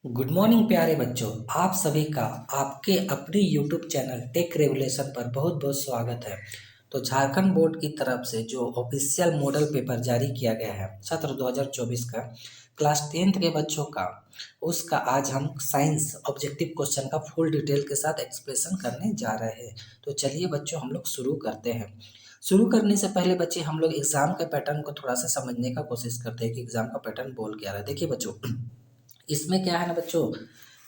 Good morning प्यारे बच्चों। आप सभी का आपके अपने यूट्यूब चैनल टेक रेवोल्यूशन पर बहुत बहुत स्वागत है। तो झारखंड बोर्ड की तरफ से जो ऑफिशियल मॉडल पेपर जारी किया गया है सत्र 2024 का क्लास 10th के बच्चों का, उसका आज हम साइंस ऑब्जेक्टिव क्वेश्चन का फुल डिटेल के साथ एक्सप्लेनेशन करने जा रहे हैं। तो चलिए बच्चों हम लोग शुरू करते हैं। शुरू करने से पहले बच्चे हम लोग एग्जाम के पैटर्न को थोड़ा सा समझने का कोशिश करते हैं कि एग्जाम का पैटर्न बोल क्या रहा है। देखिए बच्चों, इसमें क्या है ना बच्चों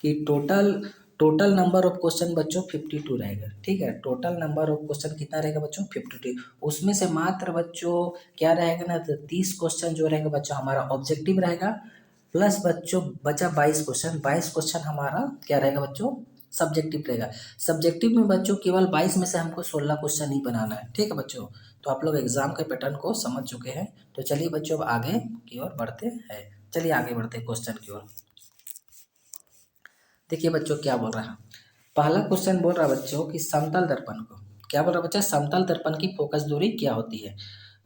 कि total total number of question बच्चों 52 रहेगा। ठीक है, टोटल नंबर ऑफ क्वेश्चन कितना रहेगा बच्चों 52। उसमें से मात्र बच्चों क्या रहेगा ना, तो 30 क्वेश्चन जो रहेगा बच्चों हमारा ऑब्जेक्टिव रहेगा, प्लस बच्चों बचा 22 क्वेश्चन हमारा क्या रहेगा बच्चों सब्जेक्टिव रहेगा। सब्जेक्टिव में बच्चों केवल 22 में से हमको 16 क्वेश्चन ही बनाना है। ठीक है बच्चों, तो आप लोग एग्जाम के पैटर्न को समझ चुके हैं। तो चलिए बच्चों अब आगे की ओर बढ़ते हैं। चलिए आगे बढ़ते हैं क्वेश्चन की ओर। देखिए बच्चों क्या बोल रहा है। पहला क्वेश्चन बोल रहा है बच्चों कि समतल दर्पण को क्या बोल रहा है बच्चा, समतल दर्पण की फोकस दूरी क्या होती है।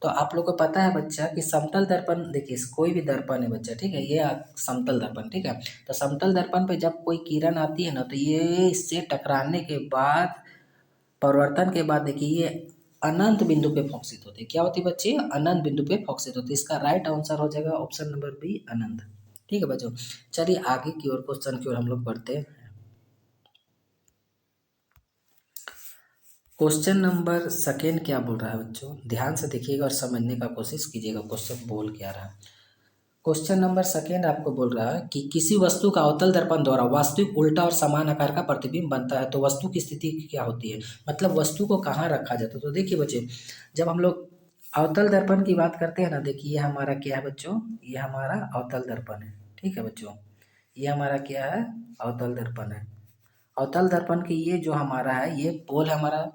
तो आप लोग को पता है बच्चा कि समतल दर्पण, देखिए कोई भी दर्पण है बच्चा, ठीक है, ये समतल दर्पण, ठीक है। तो समतल दर्पण पे जब कोई किरण आती है ना, तो ये इससे टकराने के बाद, परिवर्तन के बाद देखिए ये अनंत बिंदु पे फोकसित होती है। क्या होती है बच्चे, अनंत बिंदु पे फोकसित होती है। इसका राइट आंसर हो जाएगा ऑप्शन नंबर बी, अनंत। ठीक है बच्चों, चलिए आगे की ओर क्वेश्चन की ओर हम लोग बढ़ते हैं। क्वेश्चन नंबर सेकेंड क्या बोल रहा है बच्चों, ध्यान से देखिएगा और समझने का कोशिश कीजिएगा क्वेश्चन बोल क्या रहा है। क्वेश्चन नंबर सेकेंड आपको बोल रहा है कि किसी वस्तु का अवतल दर्पण द्वारा वास्तविक उल्टा और समान आकार का प्रतिबिंब बनता है तो वस्तु की स्थिति क्या होती है, मतलब वस्तु को कहाँ रखा जाता है। तो देखिए बच्चे, जब हम लोग अवतल दर्पण की बात करते हैं ना, देखिए ये हमारा क्या है बच्चों, ये हमारा अवतल दर्पण है। ठीक है बच्चों, ये हमारा क्या है, अवतल दर्पण है। अवतल दर्पण की ये जो हमारा है, ये पोल है हमारा,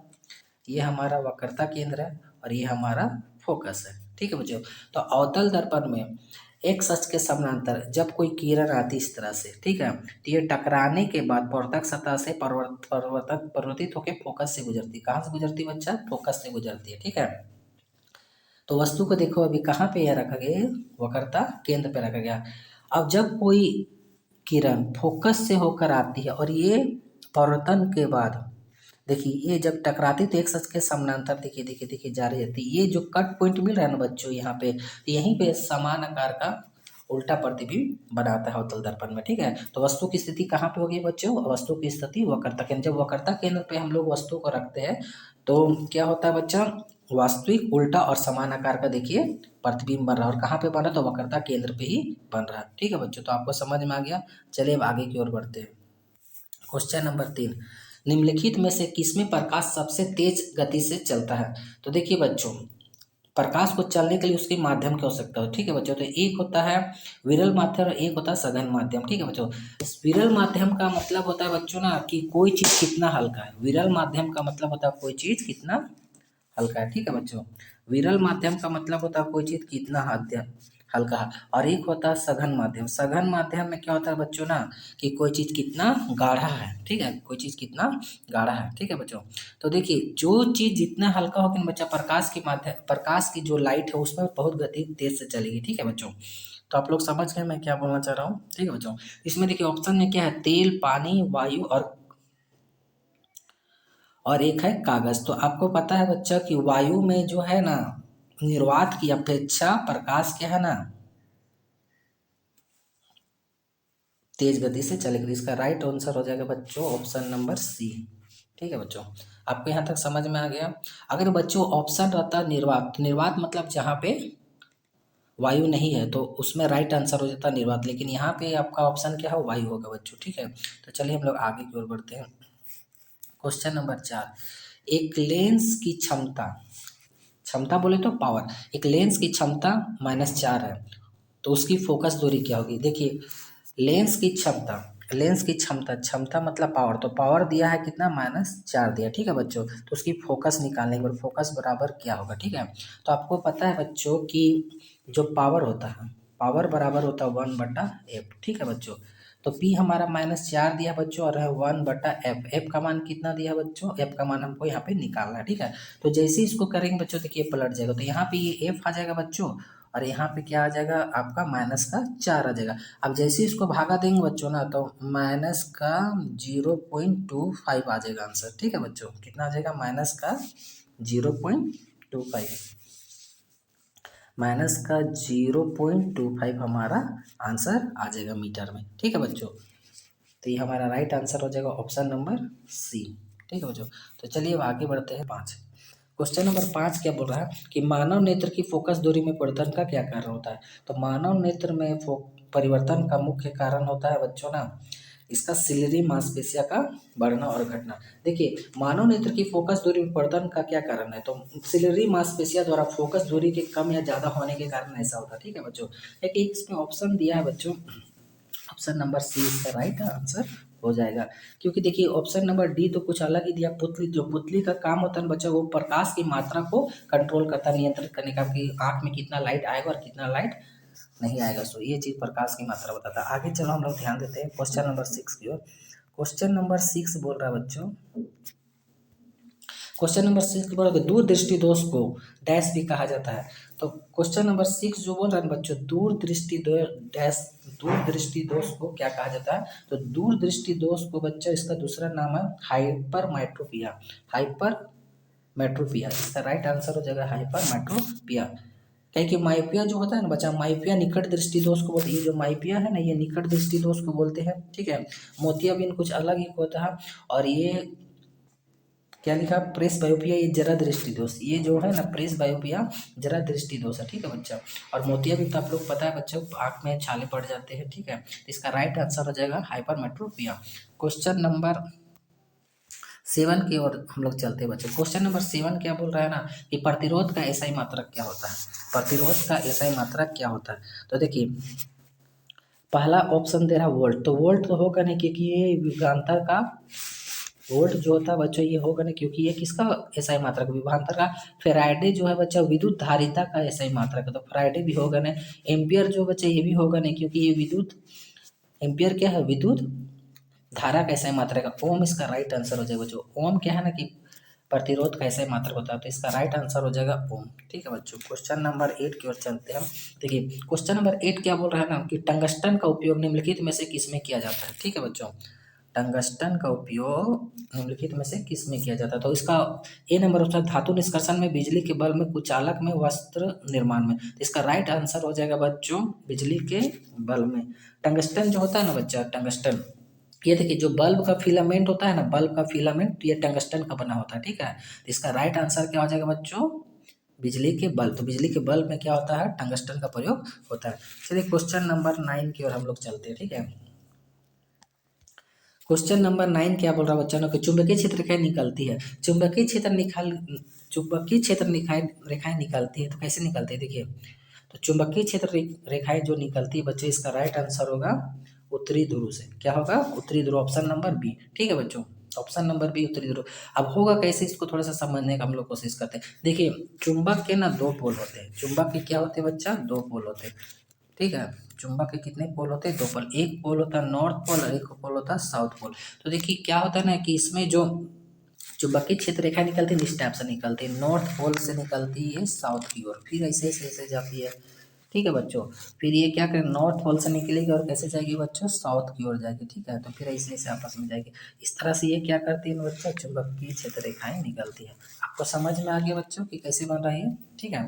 ये हमारा वक्रता केंद्र है और ये हमारा फोकस है। ठीक है बच्चों, तो अवतल दर्पण में एक अक्ष के समानांतर जब कोई किरण आती इस तरह से, ठीक है, तो ये टकराने के बाद पवर्तक सतह से परिवर्तित होकर फोकस से गुजरती है। कहाँ से गुजरती है बच्चा, फोकस से गुजरती है। ठीक है, तो वस्तु को देखो अभी कहाँ पे यह रखा गया, वक्रता केंद्र पे रखा गया। अब जब कोई किरण फोकस से होकर आती है और ये पवर्तन के बाद देखिए ये जब टकराती तो एक सच के समानांतर देखिए देखिए देखिए जा रही रहती है। ये जो कट पॉइंट मिल रहा है ना बच्चों यहाँ पे, यहीं पे समान आकार का उल्टा प्रतिबिंब बनाता है अवतल दर्पण में। ठीक है, तो वस्तु की स्थिति कहाँ पे होगी बच्चों, वस्तु की स्थिति वक्रता केंद्र। जब वक्रता केंद्र पे हम लोग वस्तु को रखते हैं तो क्या होता है बच्चा, वास्तविक उल्टा और समान आकार का देखिए प्रतिबिंब बन रहा है। और कहाँ पे बन रहा है, तो वक्रता केंद्र पे ही बन रहा है। ठीक है बच्चों, तो आपको समझ में आ गया। चलिए अब आगे की ओर बढ़ते हैं। क्वेश्चन नंबर 3, निम्नलिखित में से किसमें प्रकाश सबसे तेज गति से चलता है। तो देखिए बच्चों, प्रकाश को चलने के लिए उसके माध्यम की आवश्यकता हो। ठीक है बच्चों, तो एक होता है विरल माध्यम और एक होता है सघन माध्यम। ठीक है बच्चों, इस विरल माध्यम का मतलब होता है बच्चों ना कि कोई चीज कितना हल्का है। विरल माध्यम का मतलब होता है कोई चीज कितना हल्का है। ठीक है बच्चों, विरल माध्यम का मतलब होता है कोई चीज कितना हल्का है। और एक होता है सघन माध्यम। सघन माध्यम में क्या होता है बच्चों ना कि कोई चीज कितना गाढ़ा है। ठीक है, कोई चीज कितना गाढ़ा है। ठीक है बच्चों, तो देखिए जो चीज जितना हल्का होगा बच्चा, प्रकाश के माध्यम, प्रकाश की जो लाइट है उसमें बहुत गति तेज से चलेगी। ठीक है बच्चों, तो आप लोग समझ गए मैं क्या बोलना चाह रहा हूँ। ठीक है बच्चों, इसमें देखिए ऑप्शन में क्या है, तेल, पानी, वायु और एक है कागज। तो आपको पता है बच्चा कि वायु में जो है ना, निर्वात की अपेक्षा प्रकाश क्या है ना, तेज गति से चलेगी। इसका राइट आंसर हो जाएगा बच्चों ऑप्शन नंबर सी। ठीक है बच्चों, आपको यहाँ तक समझ में आ गया। अगर बच्चों ऑप्शन रहता निर्वात, तो निर्वात मतलब जहाँ पे वायु नहीं है तो उसमें राइट आंसर हो जाता निर्वात, लेकिन यहाँ पे आपका ऑप्शन क्या है, वायु होगा बच्चों। ठीक है, तो चलिए हम लोग आगे की ओर बढ़ते हैं। क्वेश्चन नंबर 4, एक लेंस की क्षमता, क्षमता बोले तो पावर, एक लेंस की क्षमता -4 है तो उसकी फोकस दूरी क्या होगी। देखिए लेंस की क्षमता, लेंस की क्षमता, क्षमता मतलब पावर, तो पावर दिया है कितना, -4 दिया। ठीक है बच्चों, तो उसकी फोकस निकालने के बाद फोकस बराबर क्या होगा। ठीक है, तो आपको पता है बच्चों कि जो पावर होता है, पावर बराबर होता है 1/f। ठीक है बच्चों, तो P हमारा -4 दिया बच्चों और है 1/f। f का मान कितना दिया बच्चों, f का मान हमको यहाँ पे निकालना है। ठीक है, तो जैसे इसको करेंगे बच्चों देखिए पलट जाएगा, तो यहाँ पे ये f आ जाएगा बच्चों और यहाँ पे क्या आ जाएगा आपका माइनस का 4 आ जाएगा। अब जैसे इसको भागा देंगे बच्चों ना तो माइनस का 0.25 आ जाएगा आंसर। ठीक है बच्चों, कितना आ जाएगा माइनस का 0.25, माइनस का 0.25 हमारा आंसर आ जाएगा मीटर में। ठीक है बच्चों, तो ये हमारा राइट आंसर हो जाएगा ऑप्शन नंबर सी। ठीक है बच्चों, तो चलिए अब आगे बढ़ते हैं 5। क्वेश्चन नंबर 5 क्या बोल रहा है कि मानव नेत्र की फोकस दूरी में परिवर्तन का क्या कारण होता है। तो मानव नेत्र में परिवर्तन का मुख्य कारण होता है बच्चों ना इसका सिलियरी मांसपेशियों का बढ़ना और घटना। देखिए मानव नेत्र की फोकस दूरी में परिवर्तन का क्या कारण है, तो सिलियरी मांसपेशियों द्वारा फोकस दूरी के कम या ज़्यादा होने के कारण ऐसा होता है। ठीक है बच्चों, एक इसमें ऑप्शन दिया है बच्चों, ऑप्शन नंबर सी इसका राइट आंसर हो जाएगा। क्योंकि देखिए ऑप्शन नंबर डी तो कुछ अलग ही दिया, पुतली, जो पुतली का काम होता है बच्चा वो प्रकाश की मात्रा को कंट्रोल करता है, नियंत्रित करने का, कि आँख में कितना लाइट आएगा और कितना लाइट नहीं आएगा। सो ये चीज़ प्रकाश की मात्रा बताता है। आगे चलो हम लोग ध्यान देते हैं क्वेश्चन नंबर 6 की ओर। क्वेश्चन नंबर 6 बोल रहा है बच्चों, क्वेश्चन नंबर 6 बोल रहा है दूरदृष्टि दोष को डैश भी कहा जाता है। तो क्वेश्चन नंबर 6 जो बोल रहा है बच्चों दूरदृष्टि दोष को क्या कहा जाता है, तो दूरदृष्टि दोष को बच्चा इसका दूसरा नाम है हाइपरमेट्रोपिया। हाइपरमेट्रोपिया इसका राइट आंसर हो जाएगा हाइपरमेट्रोपिया। क्या कि माइपिया जो होता है ना बच्चा, माइपिया निकट दृष्टि दोष को बोलते हैं। ये जो माइपिया है ना ये निकट दृष्टि दोष को बोलते हैं। ठीक है, मोतियाबिंद कुछ अलग ही होता है। और ये क्या लिखा प्रेस बायोपिया, ये जरा दृष्टि दोष, ये जो है ना प्रेस बायोपिया जरा दृष्टि दोष है। ठीक है बच्चा, और मोतियाबिंद तो आप लोग पता है बच्चों आँख में छाले पड़ जाते हैं। ठीक है, तो इसका राइट आंसर हो जाएगा हाइपरमेट्रोपिया। क्वेश्चन नंबर 7 की ओर हम लोग चलते हैं बच्चों। क्वेश्चन नंबर 7 क्या बोल रहा है ना कि प्रतिरोध का एसआई मात्रक क्या होता है। प्रतिरोध का एसआई मात्रक क्या होता है, तो देखिए पहला ऑप्शन दे रहा वोल्ट, तो वोल्ट तो होगा नहीं क्योंकि ये विभवांतर का वोल्ट जो होता है बच्चों ये होगा नहीं क्योंकि ये किसका एसआई मात्रक विभवांतर का। फेराइडे जो है बच्चा विद्युत धारिता का एसआई मात्रक है, तो फेराइडे भी होगा नहीं। एम्पियर जो बच्चा ये भी होगा नहीं क्योंकि ये विद्युत, एम्पियर क्या है विद्युत धारा का एसआई मात्रक है। ओम इसका राइट आंसर हो जाएगा बच्चों। ओम क्या है ना कि प्रतिरोध का एसआई मात्रक होता है, तो इसका राइट आंसर हो जाएगा ओम। ठीक है बच्चों, क्वेश्चन नंबर 8 की ओर चलते हैं। देखिए क्वेश्चन नंबर 8 क्या बोल रहा है ना कि टंगस्टन का उपयोग निम्नलिखित में से किसमें किया जाता है। ठीक है बच्चों, टंगस्टन का उपयोग निम्नलिखित में से किस में किया जाता है, तो इसका ए नंबर होता है धातु निष्कर्षण में, बिजली के बल्ब में, कुचालक में, वस्त्र निर्माण में। तो इसका राइट आंसर हो जाएगा बच्चों बिजली के बल्ब में। टंगस्टन जो होता है ना बच्चा, टंगस्टन ये देखिए जो बल्ब का फिलामेंट होता है ना, बल्ब का फिलामेंट ये टंगस्टन का बना होता है। ठीक है, तो इसका राइट आंसर क्या हो जाएगा बच्चों बिजली के बल्ब। तो बिजली के बल्ब में क्या होता है टंगस्टन का प्रयोग होता है। चलिए क्वेश्चन नंबर 9 की ओर हम लोग चलते हैं। ठीक है, क्वेश्चन नंबर 9 क्या बोल रहा है बच्चों कि चुंबकीय क्षेत्र रेखाएं निकलती है। चुंबकीय क्षेत्र रेखाएं निकलती है तो कैसे निकलती है, देखिए तो चुंबकीय क्षेत्र रेखाएं जो निकलती है बच्चों इसका राइट आंसर होगा उत्तरी ध्रुव से। क्या होगा उत्तरी ध्रुव, ऑप्शन नंबर बी। ठीक है बच्चों, ऑप्शन नंबर बी उत्तरी ध्रुव। अब होगा कैसे इसको थोड़ा सा समझने का हम लोग कोशिश करते हैं। देखिए चुंबक के ना दो पोल होते हैं, चुंबक के क्या होते हैं बच्चा दो पोल होते हैं। ठीक है, चुंबक के कितने पोल होते हैं दो पोल, एक पोल होता है नॉर्थ पोल और एक पोल होता है साउथ पोल। तो देखिए क्या होता है ना कि इसमें जो चुंबकीय क्षेत्र रेखा निकलती है इस टाइप से निकलती है, नॉर्थ पोल से निकलती है साउथ की ओर, फिर ऐसे ऐसे ऐसे जाती है। ठीक है बच्चों, फिर ये क्या करें नॉर्थ पोल से निकलेगी और कैसे जाएगी बच्चों साउथ की ओर जाएगी। ठीक है, तो फिर ऐसे ऐसे आपस में जाएगी। इस तरह से ये क्या करती है बच्चों चुंबकीय क्षेत्र रेखाएं निकलती है। आपको समझ में आ गया बच्चों कि कैसे बन रही है। ठीक है,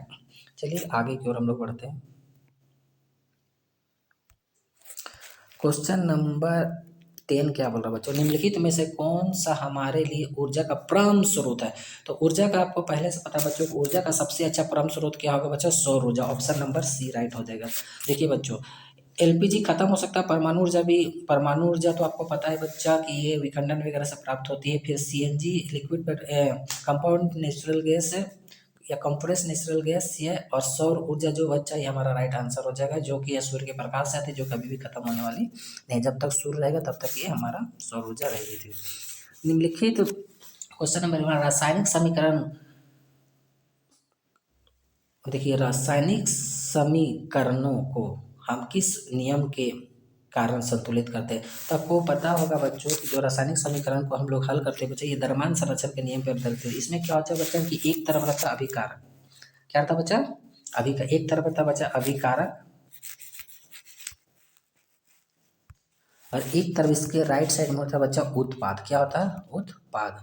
चलिए आगे की ओर हम लोग बढ़ते हैं। क्वेश्चन नंबर 10 क्या बोल रहा है बच्चों निम्नलिखित में से कौन सा हमारे लिए ऊर्जा का परम स्रोत है। तो ऊर्जा का आपको पहले से पता है बच्चों ऊर्जा का सबसे अच्छा परम स्रोत क्या होगा बच्चों सौर ऊर्जा, ऑप्शन नंबर सी राइट हो जाएगा। देखिए बच्चों एलपीजी खत्म हो सकता है, परमाणु ऊर्जा भी, परमाणु ऊर्जा तो आपको पता है बच्चा कि ये विखंडन वगैरह से प्राप्त होती है। फिर CNG liquid compound natural gas या कंप्रेस नेचुरल गैस है, और सौर ऊर्जा जो बच्चा ये हमारा राइट आंसर हो जाएगा जो कि सूर्य के प्रकाश से आती है जो कभी भी खत्म होने वाली नहीं, जब तक सूर्य रहेगा तब तक ये हमारा सौर ऊर्जा रहेगी थी। निम्नलिखित क्वेश्चन नंबर रासायनिक समीकरण, देखिए रासायनिक समीकरणों को हम किस नियम के कारण संतुलित करते हैं। तो आपको पता होगा बच्चों कि जो रासायनिक समीकरण को हम लोग हल करते हैं बच्चों ये द्रव्यमान संरक्षण के नियम पर आधारित है। इसमें क्या होता है बच्चा कि एक तरफ रहता है अभिकारक, क्या था बच्चा अभी का एक तरफ था बच्चा अभिकारक, और एक तरफ इसके राइट साइड में होता है बच्चा उत्पाद। क्या होता है? उत्पाद।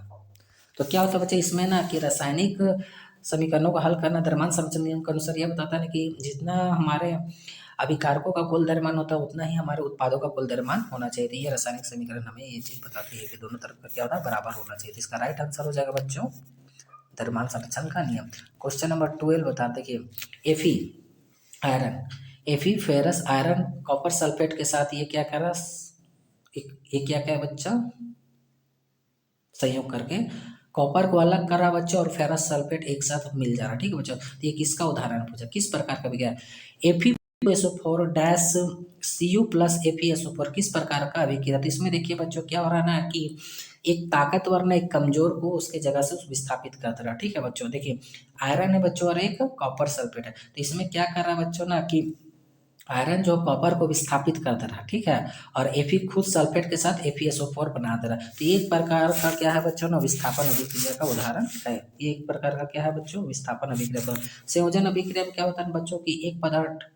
तो क्या होता है बच्चा इसमें ना कि रासायनिक समीकरणों को हल करना द्रव्यमान संरचना नियम के अनुसार यह बताता है कि जितना हमारे अभिकारकों का कुल द्रव्यमान होता है उतना ही हमारे उत्पादों का कुल द्रव्यमान होना चाहिए। तो ये रासायनिक समीकरण हमें ये चीज बताती है कि दोनों तरफ का क्या होता है? बराबर होना चाहिए। तो इसका राइट आंसर हो जाएगा बच्चों द्रव्यमान संरक्षण का नियम। क्वेश्चन नंबर 12 बताते कि एफी आयरन, एफी फेरस आयरन कॉपर सल्फेट के साथ ये क्या कर रहा है? ये क्या क्या है बच्चा? संयोग करके कॉपर को अलग कर रहा बच्चों और फेरस सल्फेट एक साथ मिल जा रहा। ठीक है बच्चों, तो ये किसका उदाहरण पूछा? किस प्रकार का विज्ञान? एफीएसओ4 डैश Cu प्लस एफीएसओ4 किस प्रकार का अभिक्रिया? तो इसमें देखिए बच्चों क्या हो रहा है ना कि एक ताकतवर ने एक कमजोर को उसके जगह से विस्थापित कर दे रहा। ठीक है बच्चों, देखिए आयरन है बच्चों और एक कॉपर सल्फेट है। तो इसमें क्या कर रहा है बच्चों ना कि आयरन जो कॉपर को विस्थापित कर दे रहा। ठीक है, और एफी खुद सल्फेट के साथ एफीएसओ4 बना दे रहा। तो ये एक प्रकार का क्या है बच्चों ना? विस्थापन अभिक्रिया का उदाहरण है। ये एक प्रकार का क्या है बच्चों? विस्थापन अभिक्रिया का। संयोजन अभिक्रिया में क्या होता है बच्चों की एक पदार्थ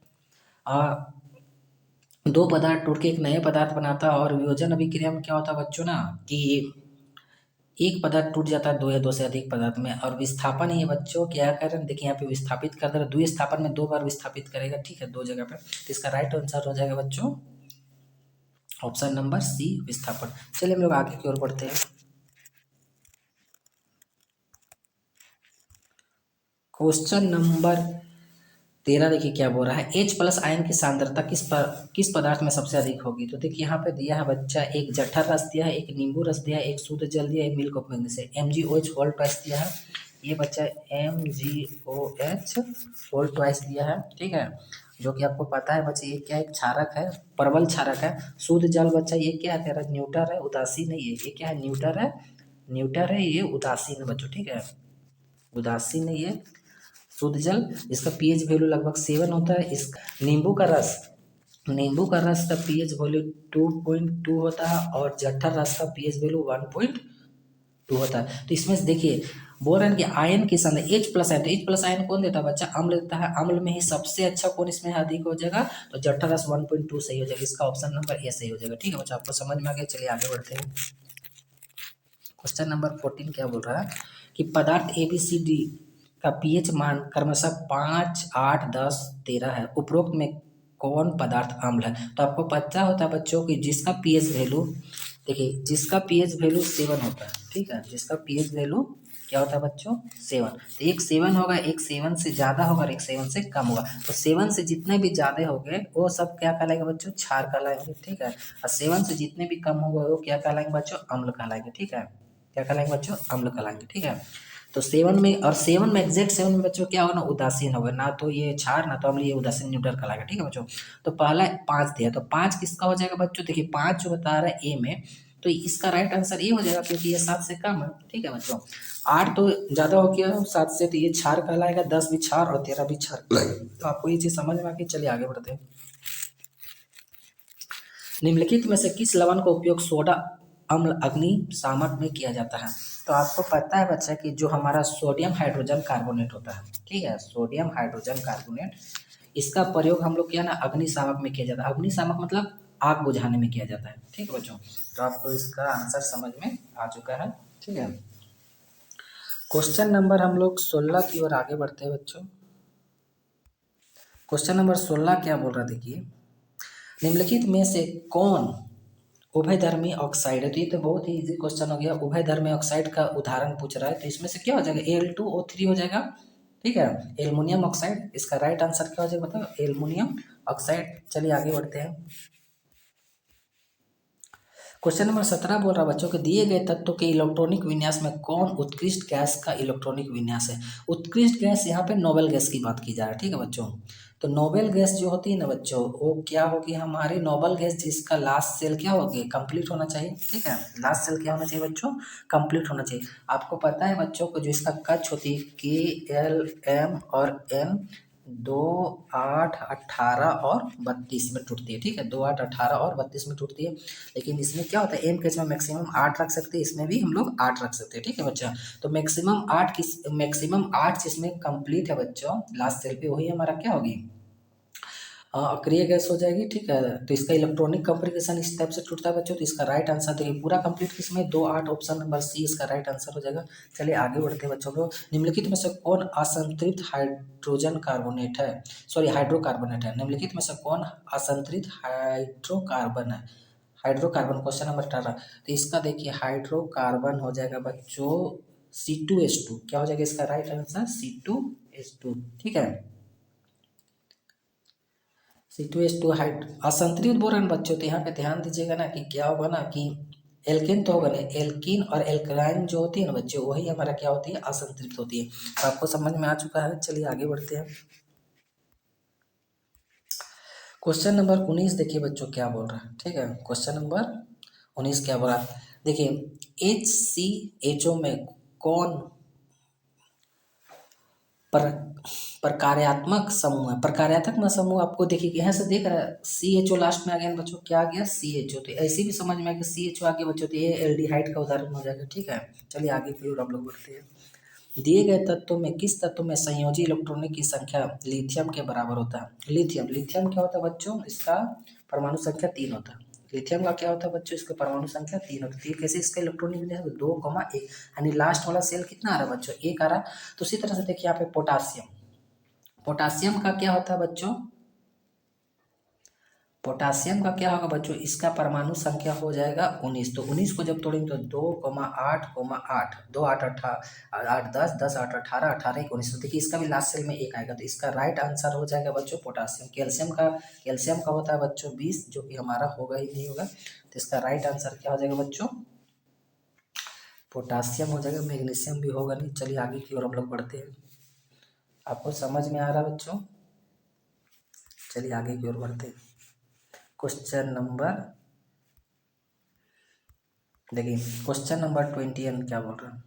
दो पदार्थ टूट के एक नए पदार्थ बनाता है, और वियोजन अभिक्रिया में क्या होता है बच्चों ना कि एक पदार्थ टूट जाता है दो या दो से अधिक पदार्थ में। और विस्थापन ये बच्चों क्या करें? देखिए यहाँ पे विस्थापित कर दे रहा, द्विस्थापन में दो बार विस्थापित करेगा। ठीक है, दो जगह पे। तो इसका राइट आंसर हो जाएगा बच्चों ऑप्शन नंबर सी विस्थापन। चलिए हम लोग आगे की ओर बढ़ते हैं। क्वेश्चन नंबर 13 देखिए क्या बोल रहा है? H प्लस आयन की सांद्रता किस पदार्थ में सबसे अधिक होगी? तो देखिए यहाँ पे दिया है बच्चा एक जठर रस दिया है, एक नींबू रस दिया है, एक शुद्ध जल दिया है, एक milk of magnesium. MgOH whole twice दिया है, ये बच्चा MgOH होल ट्वाइस दिया है। ठीक है, जो कि आपको पता है बच्चे ये क्या है? क्षारक है, प्रबल क्षारक है। शुद्ध जल बच्चा ये क्या है? तेरा न्यूटर है, उदासीन है। ये क्या है? न्यूटर है, न्यूटर है, ये उदासीन है बच्चों। ठीक है, उदासीन है ये शुद्ध जल। इसका पीएच वैल्यू लगभग 7 होता है। इस नींबू का रस, नींबू का रस का पीएच वैल्यू 2.2 होता है, और जठर रस का पीएच वैल्यू 1.2 होता है। तो इसमें से देखिए बोल रहे हैं कि आयन की सांद्रता H प्लस आयन, तो H प्लस आयन कौन देता है बच्चा? अम्ल देता है। अम्ल में ही सबसे अच्छा कौन इसमें अधिक हो जाएगा? तो जठर रस 1.2 सही हो जाएगा। इसका ऑप्शन नंबर ए सही हो जाएगा। ठीक है बच्चा, आपको समझ में आ गया। चलिए आगे बढ़ते हैं। क्वेश्चन नंबर 14 क्या बोल रहा है कि पदार्थ ABCD का पीएच मान क्रमशः 5, 8, 10, 13 है। उपरोक्त में कौन पदार्थ अम्ल है? तो आपको पता होता है बच्चों की जिसका पीएच वैल्यू, देखिए जिसका पीएच वैल्यू 7 होता है। ठीक है, जिसका पीएच वैल्यू क्या होता है बच्चों? 7। तो एक 7 होगा, एक 7 से ज़्यादा होगा और एक 7 से कम होगा। तो 7 से जितने भी ज़्यादा हो गए वो सब क्या कहलाएंगे बच्चों? क्षार कहलाएंगे। ठीक है, और 7 से जितने भी कम होंगे वो क्या कहलाएंगे बच्चों? अम्ल कहलाएंगे। ठीक है, क्या कहलाएंगे बच्चों? अम्ल कहलाएंगे। ठीक है, तो 7 में, और 7 में एग्जैक्ट 7 में बच्चों क्या होगा ना? उदासीन होगा, ना तो ये क्षार ना तो अम्ल, ये उदासीन न्यूट्रल कहलाएगा। ठीक है बच्चों, तो पहला 5 दिया, तो 5 किसका हो जाएगा बच्चों? देखिए 5 जो बता रहा है ए में, तो इसका राइट आंसर ये हो जाएगा क्योंकि ये 7 से कम है। ठीक है बच्चों, 8 तो ज़्यादा हो गया 7 से, तो ये क्षार कहलाएगा। 10 भी क्षार और 13 भी क्षार। तो आपको ये चीज़ समझ में आ गई। चलिए आगे बढ़ते हैं। निम्नलिखित में से किस लवण का उपयोग सोडा अम्ल अग्निशामक में किया जाता है? तो आपको पता है बच्चा कि जो हमारा सोडियम हाइड्रोजन कार्बोनेट होता है। ठीक है, सोडियम हाइड्रोजन कार्बोनेट, इसका प्रयोग हम लोग क्या ना अग्निशामक में किया जाता है। अग्निशामक मतलब आग बुझाने में किया जाता है। ठीक है बच्चों, तो आपको इसका आंसर समझ में आ चुका है। ठीक है, क्वेश्चन नंबर हम लोग 16 की ओर आगे बढ़ते हैं बच्चों। क्वेश्चन नंबर 16 क्या बोल रहा? देखिए निम्नलिखित में से कौन उभयधर्मी ऑक्साइड है? तो ये तो बहुत ही इजी क्वेश्चन हो गया। उभयधर्मी ऑक्साइड का उदाहरण पूछ रहा है, तो इसमें से क्या हो जाएगा? Al2O3 हो जाएगा। ठीक है, एल्युमिनियम ऑक्साइड। इसका राइट आंसर क्या हो जाएगा बताओ? Aluminium oxide. चलिए आगे बढ़ते हैं। क्वेश्चन नंबर 17 बोल रहा है बच्चों के दिए गए तत्व के इलेक्ट्रॉनिक विन्यास में कौन उत्कृष्ट गैस का इलेक्ट्रॉनिक विन्यास है? उत्कृष्ट गैस यहाँ पे नोबेल गैस की बात की जा रही है। ठीक है बच्चों, तो नोबेल गैस जो होती है ना बच्चों, वो क्या होगी? हमारी नोबेल गैस जिसका लास्ट सेल क्या होगी? कंप्लीट होना चाहिए। ठीक है, लास्ट सेल क्या होना चाहिए बच्चों? कंप्लीट होना चाहिए। आपको पता है बच्चों को जो इसका कक्ष होती है K, L, M और N, 2, 8, 18 और 32 में टूटती है। ठीक है, 2, 8, 18 और 32 में टूटती है। लेकिन इसमें क्या होता है, एम केस में मैक्सिमम 8 रख सकते हैं, इसमें भी हम लोग 8 रख सकते हैं। ठीक है बच्चा, तो मैक्सिमम 8 जिसमें कंप्लीट है बच्चों, लास्ट सेल पे वही हमारा क्या होगी, अक्रिय गैस हो जाएगी। ठीक है, तो इसका इलेक्ट्रॉनिक कॉम्प्लिकेशन इस टाइप से टूटता है बच्चों। तो इसका राइट आंसर देखिए पूरा कंप्लीट किसमें, 2, 8 ऑप्शन नंबर सी इसका राइट आंसर हो जाएगा। चलिए आगे बढ़ते हैं बच्चों लोग। निम्नलिखित में से कौन असंतृप्त हाइड्रोजन कार्बोनेट है, सॉरी हाइड्रोकार्बोनेट है। निम्नलिखित में से कौन असंतृप्त हाइड्रोकार्बन है, हाइड्रोकार्बन, क्वेश्चन नंबर 18। तो इसका देखिए हाइड्रोकार्बन हो जाएगा बच्चों C2H2। क्या हो जाएगा इसका राइट आंसर, C2H2। ठीक है, C2H2 हाइड असंतुलित बोरान बच्चों। तो यहाँ पे ध्यान दीजिएगा ना कि क्या होगा ना कि एल्केन तो होगा ना, एल्कीन और एल्कलाइन जो होती है ना बच्चों, वही हमारा क्या होती है, असंतृप्त होती है। तो आपको समझ में आ चुका है। चलिए आगे बढ़ते हैं। क्वेश्चन नंबर 19 देखिए बच्चों क्या बोल रहा है। ठीक है, क्वेश्चन नंबर 19 क्या बोल रहा है, देखिए HCHO में कौन पर प्रकार्यात्मक समूह है। प्रकार्यात्मक समूह आपको देखिए यहाँ से देख रहा है CHO लास्ट में आ गया ना बच्चों, क्या आ गया CHO। तो ऐसे भी समझ में आ गया CHO आगे बच्चों, तो ये एल्डिहाइड का उदाहरण हो जाएगा। ठीक है, चलिए आगे की ओर हम लोग बढ़ते हैं। दिए गए तत्व में किस तत्व में संयोजी इलेक्ट्रॉनों की संख्या लिथियम के बराबर होता है। लिथियम, लिथियम क्या होता है बच्चों, इसका परमाणु संख्या 3 होता है। लिथियम का क्या होता है बच्चों, इसका परमाणु संख्या 3 होती है। कैसे इसका इलेक्ट्रॉनिक 2,1, यानी लास्ट वाला सेल कितना आ रहा है बच्चों, 1 आ रहा। तो उसी तरह से देखिए यहाँ पे पोटासियम, पोटासियम का क्या होता है बच्चों, पोटासियम का क्या होगा बच्चों, इसका परमाणु संख्या हो जाएगा 19। तो 19 को जब तोड़ेंगे तो 2,8,8, 2, 8, 8, 10, 10, 8, 18, 18, 19। तो देखिए इसका भी लास्ट सेल में 1 आएगा। तो इसका राइट आंसर हो जाएगा बच्चों पोटासियम। कैल्शियम का होता है बच्चों 20, जो कि हमारा होगा ही नहीं होगा। तो इसका राइट आंसर क्या हो जाएगा बच्चों, पोटासियम हो जाएगा। मैग्नीशियम भी होगा नहीं। चलिए आगे की ओर हम लोग बढ़ते हैं। आपको समझ में आ रहा है बच्चों, चलिए आगे की ओर बढ़ते हैं। क्वेश्चन नंबर देखिए, क्वेश्चन नंबर 21 क्या बोल रहा है।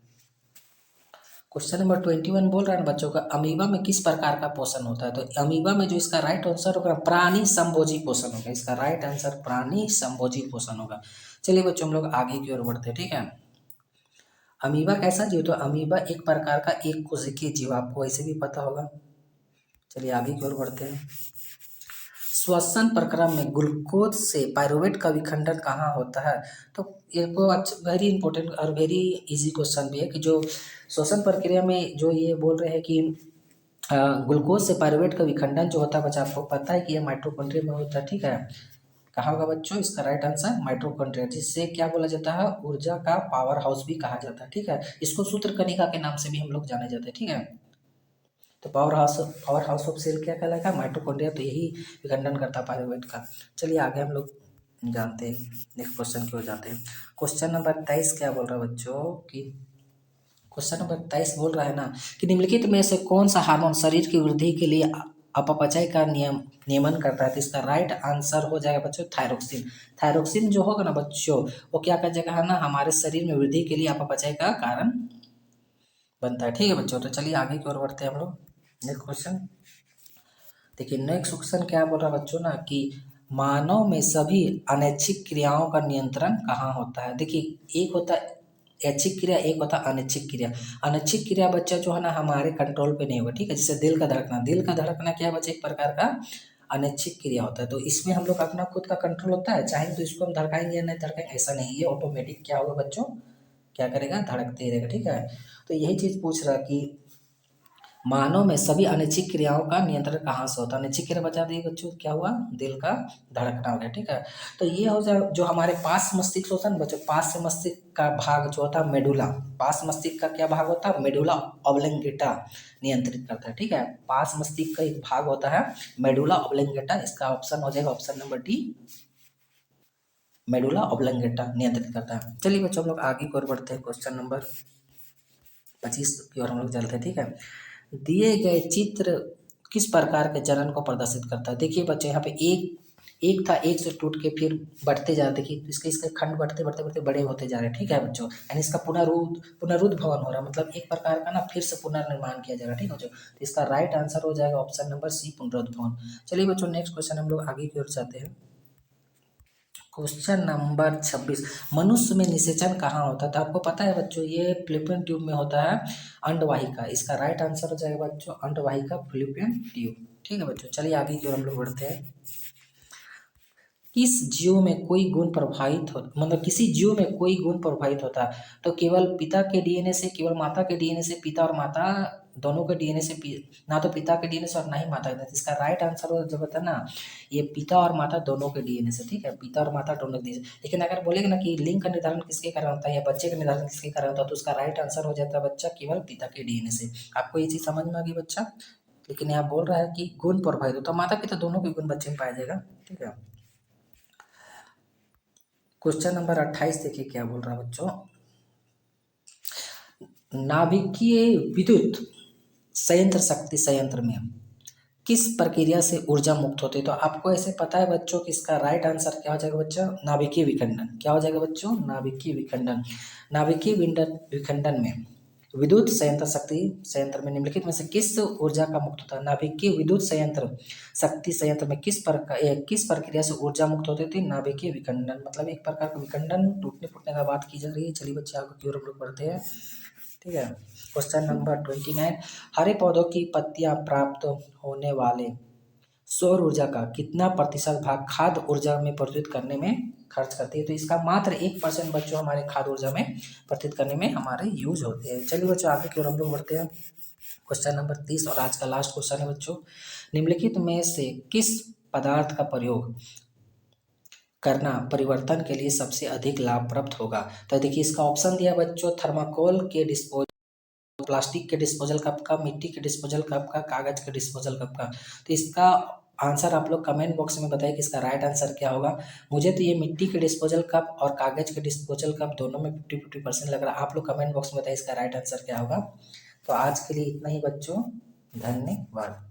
क्वेश्चन नंबर 21 बोल रहा है ना बच्चों का, अमीबा में किस प्रकार का पोषण होता है। तो अमीबा में जो इसका राइट आंसर होगा प्राणी संभोजी पोषण होगा। इसका राइट आंसर प्राणी संभोजी पोषण होगा। चलिए बच्चों हम लोग आगे की ओर बढ़ते हैं। ठीक है, अमीबा कैसा जीव, तो अमीबा एक प्रकार का एक कोशिकीय जीव, आपको वैसे भी पता होगा। चलिए आगे की ओर बढ़ते हैं। श्वसन प्रक्रम में ग्लूकोज से पायरुवेट का विखंडन कहाँ होता है। तो ये को वेरी इंपॉर्टेंट और वेरी इजी क्वेश्चन भी है कि जो श्वसन प्रक्रिया में जो ये बोल रहे हैं कि ग्लूकोज से पायरुवेट का विखंडन जो होता है बच्चा, आपको पता है कि ये माइटोकॉन्ड्रिया में होता है। ठीक है, कहाँ होगा बच्चों, इसका राइट आंसर माइटोकॉन्ड्रिया, जिससे क्या बोला जाता है, ऊर्जा का पावर हाउस भी कहा जाता है। ठीक है, इसको सूत्रकनिका के नाम से भी हम लोग जाने जाते हैं। ठीक है, तो पावर हाउस ऑफ सेल क्या कहलाएगा, माइटोकॉन्ड्रिया। तो यही विखंडन करता है पायरुवेट का। चलिए आगे हम लोग जानते हैं, नेक्स्ट क्वेश्चन की ओर जाते हैं। क्वेश्चन नंबर 23 क्या बोल रहा है बच्चों कि, क्वेश्चन नंबर 23 बोल रहा है ना कि निम्नलिखित में से कौन सा हार्मोन शरीर की वृद्धि के लिए अपचय का नियमन करता है। तो इसका राइट आंसर हो जाएगा बच्चों थायरोक्सिन। थायरोक्सिन जो होगा ना बच्चों, वो क्या कर जाएगा है ना, हमारे शरीर में वृद्धि के लिए अपचय का कारण बनता है। ठीक है बच्चों, तो चलिए आगे की ओर बढ़ते हैं हम लोग। नेक्स्ट क्वेश्चन देखिए, नेक्स्ट क्वेश्चन क्या बोल रहा है बच्चों ना कि मानव में सभी अनैच्छिक क्रियाओं का नियंत्रण कहाँ होता है। देखिए एक होता है ऐच्छिक क्रिया, एक होता है अनैच्छिक क्रिया। अनैच्छिक क्रिया बच्चा जो है ना हमारे कंट्रोल पे नहीं होगा। ठीक है, जैसे दिल का धड़कना, दिल का धड़कना क्या है बच्चा, एक प्रकार का अनैच्छिक क्रिया होता है। तो इसमें हम लोग अपना खुद का कंट्रोल होता है, चाहे तो इसको हम धड़काएंगे या नहीं धड़काएंगे ऐसा नहीं, ये ऑटोमेटिक क्या होगा बच्चों, क्या करेगा, धड़कते ही रहेगा। ठीक है, तो यही चीज़ पूछ रहा कि मानव में सभी अनैच्छिक क्रियाओं का नियंत्रण कहाँ से होता है। अनैच्छिक क्रिया बता दिए बच्चों, क्या हुआ, दिल का धड़कना हो गया। ठीक है, तो ये हो जाए जो हमारे पास मस्तिष्क होता है ना बच्चों, पास मस्तिष्क का भाग जो होता है मेडुला, पास मस्तिष्क का क्या भाग होता है, मेडुला ऑब्लोंगेटा नियंत्रित करता है। ठीक है, पास मस्तिष्क का एक भाग होता है मेडुला ऑब्लोंगेटा। इसका ऑप्शन हो जाएगा option number D, medulla oblongata नियंत्रित करता है। चलिए बच्चों हम लोग आगे की ओर बढ़ते हैं। क्वेश्चन नंबर 25 की ओर हम लोग चलते हैं। ठीक है, दिए गए चित्र किस प्रकार के जनन को प्रदर्शित करता है। देखिए बच्चे यहाँ पे एक एक था, एक से टूट के फिर बढ़ते जाते कि इसके इसके खंड बढ़ते बढ़ते बढ़ते बड़े होते जा रहे हैं, ठीक है बच्चों। यानी इसका पुनरुद्ध भवन हो रहा है, मतलब एक प्रकार का ना फिर से पुनर्निर्माण किया जा रहा है, ठीक है बच्चों। तो इसका राइट आंसर हो जाएगा ऑप्शन नंबर सी, पुनरुद्ध भवन। चलिए बच्चों नेक्स्ट क्वेश्चन हम लोग आगे की ओर जाते हैं। क्वेश्चन नंबर 26, मनुष्य में निषेचन कहाँ होता है? तो आपको पता है बच्चों ये फ्लूपियन ट्यूब में होता है, अंडवाहिका। इसका राइट आंसर हो जाएगा बच्चों अंडवाहिका, फ्लूपियन ट्यूब, ठीक है बच्चों। चलिए आगे की ओर हम लोग बढ़ते हैं। किस जीव में कोई गुण प्रभावित हो, मतलब किसी जीव में कोई गुण प्रभावित होता है? तो केवल पिता के डीएनए से, केवल माता के डीएनए से, पिता और माता दोनों के डीएनए से, ना तो पिता के डीएनए से और ना ही माता के डीएनए से। इसका राइट आंसर हो जो होता है ना, ये पिता और माता दोनों के डीएनए से, ठीक है, पिता और माता दोनों के डीएनए से। लेकिन अगर बोलेगा ना कि लिंग का निर्धारण किसके कारण होता है या बच्चे का निर्धारण किसके कारण होता है, तो उसका राइट आंसर हो जाता है बच्चा केवल पिता के डीएनए से। आपको ये चीज समझ में आ गई बच्चा? लेकिन यहाँ बोल रहा है कि गुण प्रभावित होता है, माता पिता दोनों के गुण बच्चे में पाया जाएगा, ठीक है। क्वेश्चन नंबर 28 देखिए क्या बोल रहा है बच्चों। नाभिकीय विद्युत संयंत्र शक्ति संयंत्र में किस प्रक्रिया से ऊर्जा मुक्त होती है? तो आपको ऐसे पता है बच्चों कि इसका राइट आंसर क्या हो जाएगा बच्चों, नाभिकीय विखंडन। क्या हो जाएगा बच्चों, नाभिकीय विखंडन। नाभिकीय विखंडन में विद्युत संयंत्र शक्ति संयंत्र में निम्नलिखित में से किस ऊर्जा का मुक्त होता है? नाभिकीय विद्युत संयंत्र शक्ति संयंत्र में किस प्रक्रिया से ऊर्जा मुक्त होती थी? नाभिकीय विखंडन, मतलब एक प्रकार का विखंडन, टूटने फूटने का बात की जा रही है। चलिए बच्चे आगे की ओर हम लोग बढ़ते हैं, ठीक है। क्वेश्चन नंबर 29, हरे पौधों की पत्तियां प्राप्त होने वाले सौर ऊर्जा का कितना प्रतिशत भाग खाद्य ऊर्जा में परिवर्तित करने में खर्च करती है? तो इसका मात्र 1% बच्चों हमारे खाद्य ऊर्जा में परिवर्तित करने में हमारे यूज होते हैं। चलिए बच्चों आगे की ओर हम लोग बढ़ते हैं। क्वेश्चन नंबर 30 और आज का लास्ट क्वेश्चन है बच्चों, निम्नलिखित में से किस पदार्थ का प्रयोग करना परिवर्तन के लिए सबसे अधिक लाभ प्राप्त होगा? तो देखिए इसका ऑप्शन दिया बच्चों, थर्माकोल के डिस्पोजल, प्लास्टिक के डिस्पोजल कप का, मिट्टी के डिस्पोजल कप का, कागज के डिस्पोजल कप का। तो इसका आंसर आप लोग कमेंट बॉक्स में बताइए कि इसका राइट आंसर क्या होगा। मुझे तो ये मिट्टी के डिस्पोजल कप और कागज के डिस्पोजल कप दोनों में 50-50% लग रहा है। आप लोग कमेंट बॉक्स में बताइए इसका राइट आंसर क्या होगा। तो आज के लिए इतना ही बच्चों, धन्यवाद।